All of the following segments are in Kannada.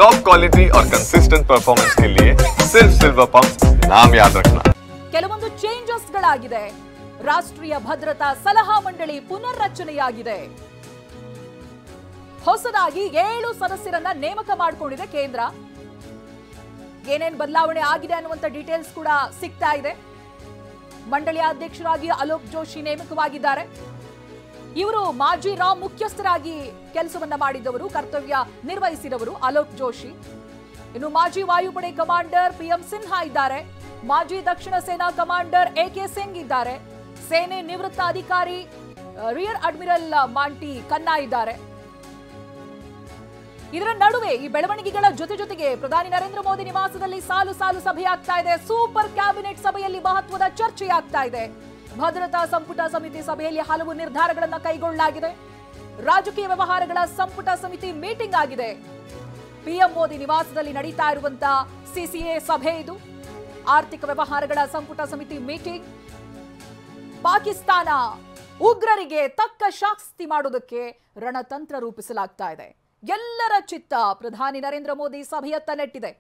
टॉप क्वालिटी और कंसिस्टेंट परफॉर्मेंस के लिए सिर्फ सिल्वर पंप नाम याद रखना। ಕೆಲವೊಂದು ಚೇಂಜಸ್ಗಳಾಗಿದೆ. ರಾಷ್ಟ್ರೀಯ ಭದ್ರತಾ ಸಲಹಾ ಮಂಡಳಿ ಪುನರ್ರಚನೆಯಾಗಿದೆ. ಹೊಸದಾಗಿ 7 ಸದಸ್ಯರನ್ನ ನೇಮಕ ಮಾಡಿಕೊಂಡಿದೆ ಕೇಂದ್ರ. ಏನೇನ್ ಬದಲಾವಣೆ ಆಗಿದೆ ಅನ್ನುವಂತ ಡೀಟೇಲ್ಸ್ ಕೂಡ ಸಿಗ್ತಾ ಇದೆ. ಮಂಡಳಿಯ ಅಧ್ಯಕ್ಷರಾಗಿ ಅಲೋಕ್ ಜೋಶಿ ನೇಮಕವಾಗಿದ್ದಾರೆ. ಇವರು ಮಾಜಿ ರಾ ಮುಖ್ಯಸ್ಥರಾಗಿ ಕೆಲಸವನ್ನ ಮಾಡಿದವರು, ಕರ್ತವ್ಯ ನಿರ್ವಹಿಸಿದವರು ಅಲೋಕ್ ಜೋಶಿ. ಇನ್ನು ಮಾಜಿ ವಾಯುಪಡೆ ಕಮಾಂಡರ್ PM ಸಿನ್ಹಾ ಇದ್ದಾರೆ. ಮಾಜಿ ದಕ್ಷಿಣ ಸೇನಾ ಕಮಾಂಡರ್ AK ಸಿಂಗ್ ಇದ್ದಾರೆ. ಸೇನೆ ನಿವೃತ್ತ ಅಧಿಕಾರಿ ರಿಯರ್ ಅಡ್ಮಿರಲ್ ಮಾಂಟಿ ಖನ್ನಾ ಇದ್ದಾರೆ. ಇದರ ನಡುವೆ ಈ ಬೆಳವಣಿಗೆಗಳ ಜೊತೆಗೆ ಪ್ರಧಾನಿ ನರೇಂದ್ರ ಮೋದಿ ನಿವಾಸದಲ್ಲಿ ಸಾಲು ಸಭೆಯಾಗ್ತಾ ಇದೆ. ಸೂಪರ್ ಕ್ಯಾಬಿನೆಟ್ ಸಭೆಯಲ್ಲಿ ಮಹತ್ವದ ಚರ್ಚೆಯಾಗ್ತಾ ಇದೆ. ಭದ್ರತಾ ಸಂಪುಟ ಸಮಿತಿ ಸಭೆಯಲ್ಲಿ ಹಲವು ನಿರ್ಧಾರಗಳನ್ನು ಕೈಗೊಳ್ಳಲಾಗಿದೆ. ರಾಜಕೀಯ ವ್ಯವಹಾರಗಳ ಸಂಪುಟ ಸಮಿತಿ ಮೀಟಿಂಗ್ ಆಗಿದೆ. PM ಮೋದಿ ನಿವಾಸದಲ್ಲಿ ನಡೀತಾ ಇರುವಂತಹ CCA ಸಭೆ ಇದು. ಆರ್ಥಿಕ ವ್ಯವಹಾರಗಳ ಸಂಪುಟ ಸಮಿತಿ ಮೀಟಿಂಗ್. ಪಾಕಿಸ್ತಾನ ಉಗ್ರರಿಗೆ ತಕ್ಕ ಶಾಸ್ತಿ ಮಾಡೋದಕ್ಕೆ ರಣತಂತ್ರ ರೂಪಿಸಲಾಗ್ತಾ ಇದೆ. ಎಲ್ಲರ ಚಿತ್ತ ಪ್ರಧಾನಿ ನರೇಂದ್ರ ಮೋದಿ ಸಭೆಯತ್ತ ನೆಟ್ಟಿದೆ.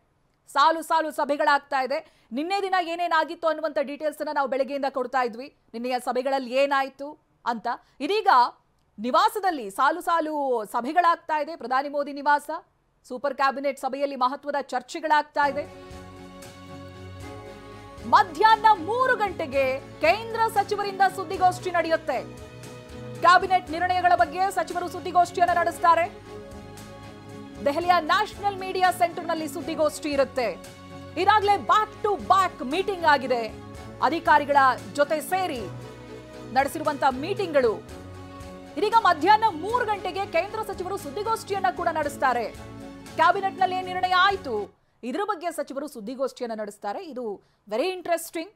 ಸಾಲು ಸಭೆಗಳಾಗ್ತಾ ಇದೆ. ನಿನ್ನೆ ದಿನ ಏನೇನಾಗಿತ್ತು ಅನ್ನುವಂಥ ಡೀಟೇಲ್ಸ್ ಅನ್ನ ನಾವು ಬೆಳಗ್ಗೆಯಿಂದ ಕೊಡ್ತಾ ಇದ್ವಿ. ನಿನ್ನೆಯ ಸಭೆಗಳಲ್ಲಿ ಏನಾಯಿತು ಅಂತ. ಇದೀಗ ನಿವಾಸದಲ್ಲಿ ಸಾಲು ಸಭೆಗಳಾಗ್ತಾ ಇದೆ. ಪ್ರಧಾನಿ ಮೋದಿ ನಿವಾಸ ಸೂಪರ್ ಕ್ಯಾಬಿನೆಟ್ ಸಭೆಯಲ್ಲಿ ಮಹತ್ವದ ಚರ್ಚೆಗಳಾಗ್ತಾ ಇದೆ. ಮಧ್ಯಾಹ್ನ 3 ಗಂಟೆಗೆ ಕೇಂದ್ರ ಸಚಿವರಿಂದ ಸುದ್ದಿಗೋಷ್ಠಿ ನಡೆಯುತ್ತೆ. ಕ್ಯಾಬಿನೆಟ್ ನಿರ್ಣಯಗಳ ಬಗ್ಗೆ ಸಚಿವರು ಸುದ್ದಿಗೋಷ್ಠಿಯನ್ನು ನಡೆಸ್ತಾರೆ. ದೆಹಲಿಯ ನ್ಯಾಷನಲ್ ಮೀಡಿಯಾ ಸೆಂಟರ್ನಲ್ಲಿ ಸುದ್ದಿಗೋಷ್ಠಿ ಇರುತ್ತೆ. ಈಗಾಗಲೇ ಬ್ಯಾಕ್ ಟು ಬ್ಯಾಕ್ ಮೀಟಿಂಗ್ ಆಗಿದೆ. ಅಧಿಕಾರಿಗಳ ಜೊತೆ ಸೇರಿ ನಡೆಸಿರುವಂತಹ ಮೀಟಿಂಗ್ಗಳು. ಇದೀಗ ಮಧ್ಯಾಹ್ನ 3 ಗಂಟೆಗೆ ಕೇಂದ್ರ ಸಚಿವರು ಸುದ್ದಿಗೋಷ್ಠಿಯನ್ನ ಕೂಡ ನಡೆಸ್ತಾರೆ. ಕ್ಯಾಬಿನೆಟ್ನಲ್ಲಿ ಏನು ನಿರ್ಣಯ ಆಯಿತು ಇದರ ಬಗ್ಗೆ ಸಚಿವರು ಸುದ್ದಿಗೋಷ್ಠಿಯನ್ನು ನಡೆಸ್ತಾರೆ. ಇದು ವೆರಿ ಇಂಟ್ರೆಸ್ಟಿಂಗ್.